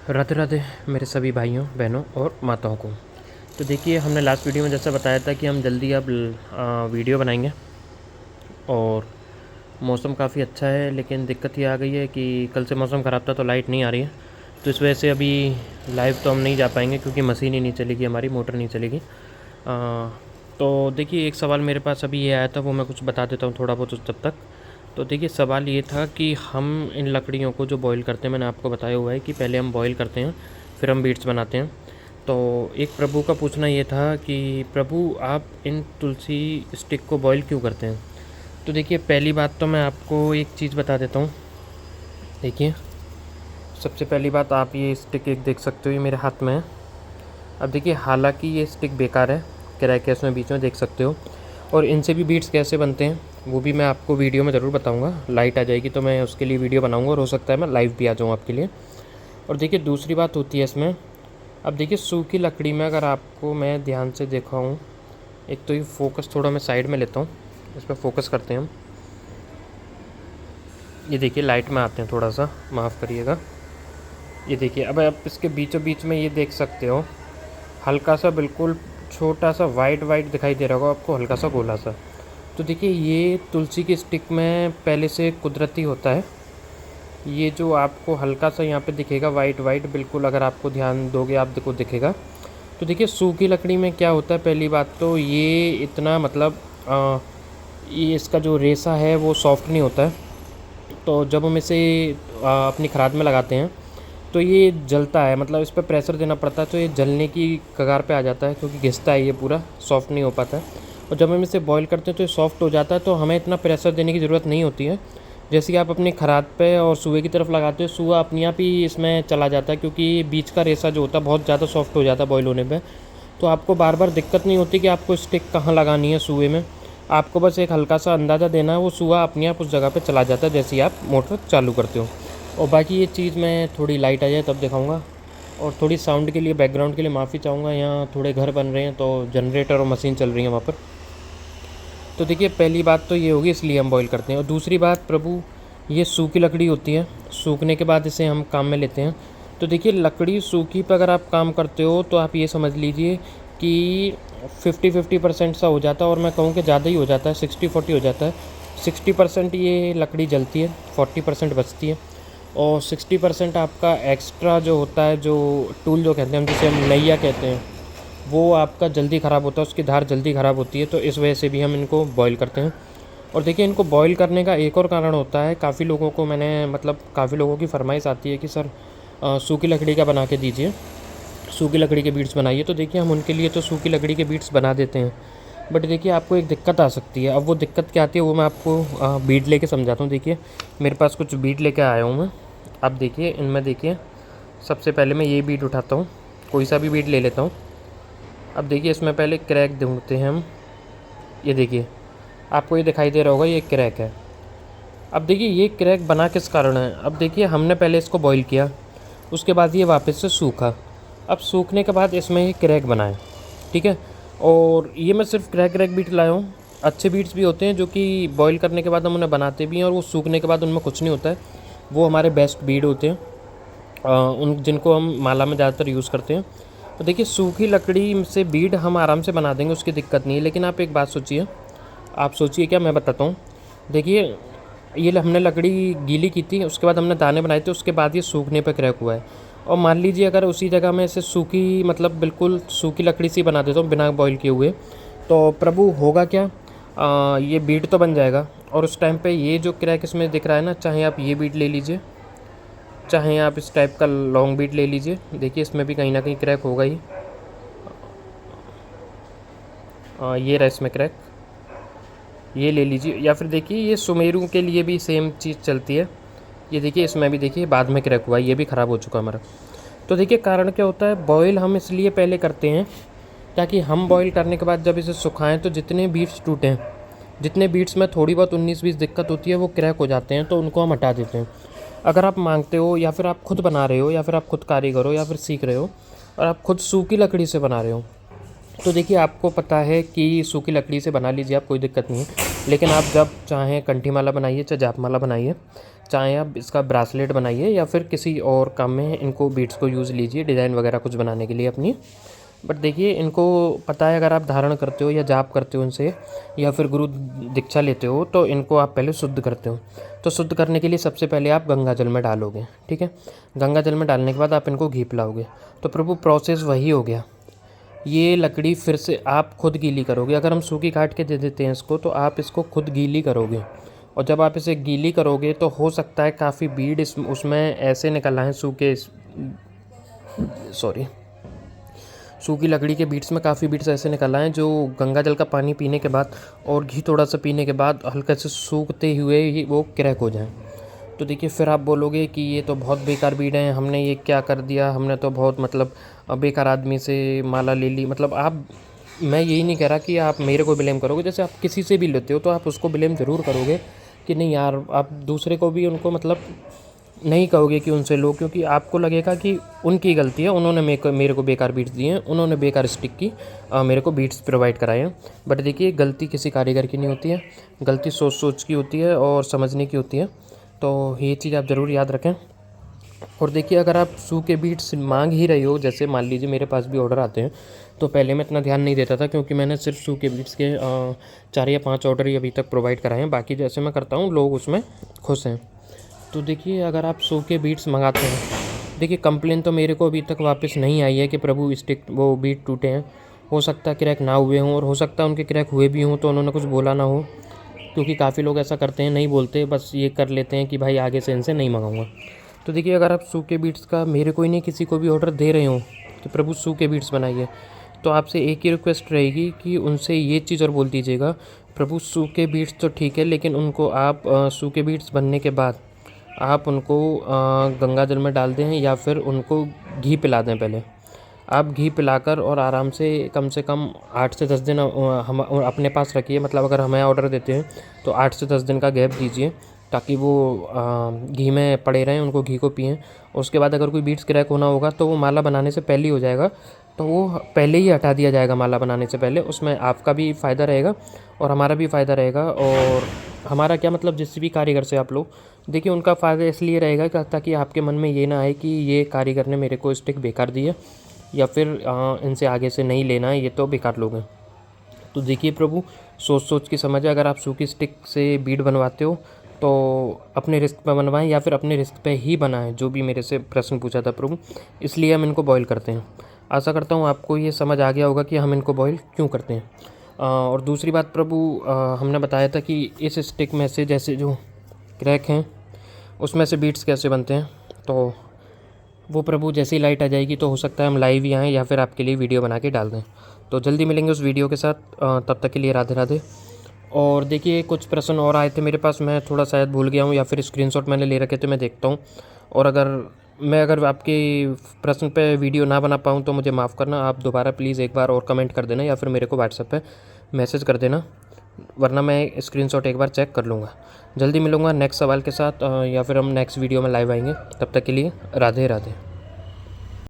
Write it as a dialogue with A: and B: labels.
A: राधे राधे मेरे सभी भाइयों बहनों और माताओं को। तो देखिए, हमने लास्ट वीडियो में जैसा बताया था कि हम जल्दी अब वीडियो बनाएंगे। और मौसम काफ़ी अच्छा है, लेकिन दिक्कत ये आ गई है कि कल से मौसम ख़राब था तो लाइट नहीं आ रही है। तो इस वजह से अभी लाइव तो हम नहीं जा पाएंगे, क्योंकि मशीन ही नहीं चलेगी, हमारी मोटर नहीं चलेगी। तो देखिए, एक सवाल मेरे पास अभी ये आया था, वो मैं कुछ बता देता हूँ थोड़ा बहुत उस तब तक। तो देखिए, सवाल ये था कि हम इन लकड़ियों को जो बॉईल करते हैं, मैंने आपको बताया हुआ है कि पहले हम बॉईल करते हैं, फिर हम बीट्स बनाते हैं। तो एक प्रभु का पूछना ये था कि प्रभु, आप इन तुलसी स्टिक को बॉईल क्यों करते हैं? तो देखिए, पहली बात तो मैं आपको एक चीज़ बता देता हूँ। देखिए, सबसे पहली बात, आप ये स्टिक एक देख सकते हो, ये मेरे हाथ में है। अब देखिए, हालांकि ये स्टिक बेकार है, क्रैक है इसमें बीच में, देख सकते हो। और इनसे भी बीट्स कैसे बनते हैं वो भी मैं आपको वीडियो में ज़रूर बताऊंगा। लाइट आ जाएगी तो मैं उसके लिए वीडियो बनाऊंगा, और हो सकता है मैं लाइव भी आ जाऊँ आपके लिए। और देखिए, दूसरी बात होती है इसमें, अब देखिए, सूखी लकड़ी में अगर आपको मैं ध्यान से दिखाऊँ, एक तो ये फोकस थोड़ा मैं साइड में लेता हूँ, इस पर फोकस करते हैं हम। ये देखिए, लाइट में आते हैं, थोड़ा सा माफ़ करिएगा। ये देखिए, अब आप इसके बीचों बीच में ये देख सकते हो, हल्का सा बिल्कुल छोटा सा वाइट वाइट दिखाई दे रहा होगा आपको, हल्का सा गोला सा। तो देखिए, ये तुलसी की स्टिक में पहले से कुदरती होता है। ये जो आपको हल्का सा यहाँ पे दिखेगा वाइट वाइट, बिल्कुल अगर आपको ध्यान दोगे आपको दिखेगा। तो देखिए, सूखी लकड़ी में क्या होता है, पहली बात तो ये इतना मतलब ये इसका जो रेसा है वो सॉफ्ट नहीं होता है। तो जब हम इसे अपनी खराद में लगाते हैं तो ये जलता है, मतलब इस पर प्रेशर देना पड़ता है, तो ये जलने की कगार पे आ जाता है, क्योंकि घिसता है, ये पूरा सॉफ्ट नहीं हो पाता है। और जब हम इसे बॉईल करते हैं तो ये सॉफ्ट हो जाता है, तो हमें इतना प्रेशर देने की ज़रूरत नहीं होती है। जैसे कि आप अपनी खराद पे और सूए की तरफ लगाते हो, सूआ अपने आप ही इसमें चला जाता है, क्योंकि बीच का रेसा जो होता है बहुत ज़्यादा सॉफ्ट हो जाता है बॉईल होने पर। तो आपको बार बार दिक्कत नहीं होती कि आपको स्टिक कहाँ लगानी है सूए में। आपको बस एक हल्का सा अंदाज़ा देना है, वो सूआ अपने आप उस जगह पे चला जाता है जैसे ही आप मोटर चालू करते हो। और बाकी ये चीज़ मैं थोड़ी लाइट आ जाए तब दिखाऊंगा। और थोड़ी साउंड के लिए, बैकग्राउंड के लिए माफ़ी चाहूँगा, यहाँ थोड़े घर बन रहे हैं तो जनरेटर और मशीन चल रही है वहाँ पर। तो देखिए, पहली बात तो ये होगी, इसलिए हम बॉईल करते हैं। और दूसरी बात प्रभु, ये सूखी लकड़ी होती है, सूखने के बाद इसे हम काम में लेते हैं। तो देखिए, लकड़ी सूखी पर अगर आप काम करते हो तो आप ये समझ लीजिए कि 50-50% सा हो जाता है, और मैं कहूँ कि ज़्यादा ही हो जाता है, 60-40 हो जाता है। 60% ये लकड़ी जलती है, 40% बचती है। और 60% आपका एक्स्ट्रा जो होता है, जो टूल जो कहते हैं हम, जिसे हम नैया कहते हैं, वो आपका जल्दी ख़राब होता है, उसकी धार जल्दी ख़राब होती है। तो इस वजह से भी हम इनको बॉईल करते हैं। और देखिए, इनको बॉईल करने का एक और कारण होता है, काफ़ी लोगों को मैंने मतलब काफ़ी लोगों की फरमाइश आती है कि सर सूखी लकड़ी का बना के दीजिए, सूखी लकड़ी के बीट्स बनाइए। तो देखिए, हम उनके लिए तो सूखी लकड़ी के बीट्स बना देते हैं। बट देखिए, आपको एक दिक्कत आ सकती है। अब वो दिक्कत क्या आती है वो मैं आपको बीट लेके समझाता हूँ। देखिए, मेरे पास कुछ बीट लेके आया हूँ मैं। अब देखिए, इनमें देखिए, सबसे पहले मैं ये बीट उठाता हूँ, कोई सा भी बीट ले लेता हूँ। अब देखिए, इसमें पहले क्रैक ढूंढते हैं हम। ये देखिए, आपको ये दिखाई दे रहा होगा, ये क्रैक है। अब देखिए, ये क्रैक बना किस कारण है। अब देखिए, हमने पहले इसको बॉईल किया, उसके बाद ये वापस से सूखा। अब सूखने के बाद इसमें ये क्रैक बना है, ठीक है। और ये मैं सिर्फ क्रैक बीट लाया हूँ। अच्छे बीट्स भी होते हैं जो कि बॉईल करने के बाद हम उन्हें बनाते भी हैं, और वो सूखने के बाद उनमें कुछ नहीं होता है, वो हमारे बेस्ट बीट होते हैं, उन जिनको हम माला में ज़्यादातर यूज़ करते हैं। तो देखिए, सूखी लकड़ी से बीड हम आराम से बना देंगे, उसकी दिक्कत नहीं है। लेकिन आप एक बात सोचिए, आप सोचिए क्या, मैं बताता हूँ। देखिए, ये हमने लकड़ी गीली की थी, उसके बाद हमने दाने बनाए थे, उसके बाद ये सूखने पर क्रैक हुआ है। और मान लीजिए अगर उसी जगह में इसे सूखी, मतलब बिल्कुल सूखी लकड़ी से बना देता हूँ बिना बॉईल किए हुए, तो प्रभु होगा क्या, ये बीड तो बन जाएगा। और उस टाइम पे ये जो क्रैक इसमें दिख रहा है ना, चाहे आप ये बीड ले लीजिए, चाहे आप इस टाइप का लॉन्ग बीट ले लीजिए, देखिए इसमें भी कहीं ना कहीं क्रैक होगा ही। ये रहा इसमें क्रैक, ये ले लीजिए। या फिर देखिए, ये सुमेरू के लिए भी सेम चीज़ चलती है। ये देखिए, इसमें भी देखिए बाद में क्रैक हुआ है, ये भी ख़राब हो चुका हमारा। तो देखिए, कारण क्या होता है, बॉयल हम इसलिए पहले करते हैं ताकि हम बॉयल करने के बाद जब इसे सुखाएं तो जितने बीट्स टूटें, जितने बीट्स में थोड़ी बहुत 19-20 दिक्कत होती है, वो क्रैक हो जाते हैं, तो उनको हम हटा देते हैं। अगर आप मांगते हो, या फिर आप खुद बना रहे हो, या फिर आप खुद कारीगर हो, या फिर सीख रहे हो, और आप खुद सूखी लकड़ी से बना रहे हो, तो देखिए, आपको पता है कि सूखी लकड़ी से बना लीजिए आप, कोई दिक्कत नहीं है। लेकिन आप जब चाहें कंठी माला बनाइए, चाहे जाप माला बनाइए, चाहे आप इसका ब्रासलेट बनाइए या फिर किसी और काम में इनको बीड्स को यूज़ लीजिए, डिज़ाइन वगैरह कुछ बनाने के लिए अपनी। बट देखिए इनको पता है, अगर आप धारण करते हो या जाप करते हो इनसे या फिर गुरु दीक्षा लेते हो तो इनको आप पहले शुद्ध करते हो। तो शुद्ध करने के लिए सबसे पहले आप गंगा जल में डालोगे, ठीक है। गंगा जल में डालने के बाद आप इनको घी पिलाओगे। तो प्रभु प्रोसेस वही हो गया। ये लकड़ी फिर से आप खुद गीली करोगे। अगर हम सूखी काट के दे देते हैं इसको, तो आप इसको खुद गीली करोगे। और जब आप इसे गीली करोगे तो हो सकता है काफ़ी बीड उसमें ऐसे निकल आए सूखी लकड़ी के बीड्स में काफ़ी बीड्स ऐसे निकल आए जो गंगा जल का पानी पीने के बाद और घी थोड़ा सा पीने के बाद हल्का से सूखते हुए ही वो क्रैक हो जाएं। तो देखिए फिर आप बोलोगे कि ये तो बहुत बेकार बीड हैं, हमने ये क्या कर दिया, हमने तो बहुत मतलब बेकार आदमी से माला ले ली। मतलब मैं यही नहीं कह रहा कि आप मेरे को ब्लेम करोगे। जैसे आप किसी से भी लेते हो तो आप उसको ब्लेम ज़रूर करोगे कि नहीं यार, आप दूसरे को भी उनको मतलब नहीं कहोगे कि उनसे लो, क्योंकि आपको लगेगा कि उनकी गलती है, उन्होंने मेरे को बेकार बीट्स दिए हैं, उन्होंने बेकार स्टिक की मेरे को बीट्स प्रोवाइड कराए हैं। बट देखिए गलती किसी कारीगर की नहीं होती है, गलती सोच की होती है और समझने की होती है। तो ये चीज़ आप ज़रूर याद रखें। और देखिए अगर आप सूखे बीट्स मांग ही रहे हो, जैसे मान लीजिए मेरे पास भी ऑर्डर आते हैं, तो पहले मैं इतना ध्यान नहीं देता था क्योंकि मैंने सिर्फ सूखे बीट्स के 4 या 5 ऑर्डर ही अभी तक प्रोवाइड कराए हैं। बाकी जैसे मैं करता हूँ लोग उसमें खुश हैं। तो देखिए अगर आप सूखे बीट्स मंगाते हैं, देखिए कंप्लेन तो मेरे को अभी तक वापस नहीं आई है कि प्रभु वो बीट टूटे हैं। हो सकता है क्रैक ना हुए हों और हो सकता है उनके क्रैक हुए भी हों तो उन्होंने कुछ बोला ना हो, क्योंकि काफ़ी लोग ऐसा करते हैं, नहीं बोलते, बस ये कर लेते हैं कि भाई आगे से इनसे नहीं मंगाऊंगा। तो देखिए अगर आप सूखे बीट्स का मेरे को ही नहीं किसी को भी ऑर्डर दे रहे हो कि प्रभु सूखे बीट्स बनाइए, तो आपसे एक ही रिक्वेस्ट रहेगी कि उनसे ये चीज़ और बोल दीजिएगा, प्रभु सूखे बीट्स तो ठीक है लेकिन उनको आप सूखे बीट्स बनने के बाद आप उनको गंगा जल में डाल दें या फिर उनको घी पिला दें। पहले आप घी पिलाकर और आराम से कम 8 से 10 दिन हम अपने पास रखिए। मतलब अगर हमें ऑर्डर देते हैं तो 8 से 10 दिन का गैप दीजिए ताकि वो घी में पड़े रहें, उनको घी को पिएं। उसके बाद अगर कोई बीट्स क्रैक होना होगा तो वो माला बनाने से पहले ही हो जाएगा, तो वो पहले ही हटा दिया जाएगा माला बनाने से पहले। उसमें आपका भी फ़ायदा रहेगा और हमारा भी फ़ायदा रहेगा। और हमारा क्या मतलब, जिस भी कारीगर से आप लो, देखिए उनका फ़ायदा इसलिए रहेगा ताकि आपके मन में ये ना आए कि ये कारीगर ने मेरे को स्टिक बेकार दी है या फिर इनसे आगे से नहीं लेना है, ये तो बेकार लोग हैं। तो देखिए प्रभु सोच के समझे, अगर आप सूखी स्टिक से बीड बनवाते हो तो अपने रिस्क पे बनवाएं या फिर अपने रिस्क पे ही बनाएं, जो भी मेरे से प्रश्न पूछा था प्रभु, इसलिए हम इनको बॉईल करते हैं। आशा करता हूँ आपको ये समझ आ गया होगा कि हम इनको बॉईल क्यों करते हैं। और दूसरी बात प्रभु, हमने बताया था कि इस स्टिक में से जैसे जो क्रैक हैं उसमें से बीट्स कैसे बनते हैं, तो वो प्रभु जैसे ही लाइट आ जाएगी तो हो सकता है हम लाइव ही आएँ या फिर आपके लिए वीडियो बना के डाल दें। तो जल्दी मिलेंगे उस वीडियो के साथ, तब तक के लिए राधे राधे। और देखिए कुछ प्रश्न और आए थे मेरे पास, मैं थोड़ा शायद भूल गया हूँ या फिर स्क्रीनशॉट मैंने ले रखे थे, मैं देखता हूँ। और अगर आपके प्रश्न पे वीडियो ना बना पाऊँ तो मुझे माफ़ करना, आप दोबारा प्लीज़ एक बार और कमेंट कर देना या फिर मेरे को व्हाट्सएप पे मैसेज कर देना, वरना मैं स्क्रीनशॉट एक बार चेक कर लूँगा। जल्दी मिलूँगा नेक्स्ट सवाल के साथ या फिर हम नेक्स्ट वीडियो में लाइव आएंगे। तब तक के लिए राधे राधे।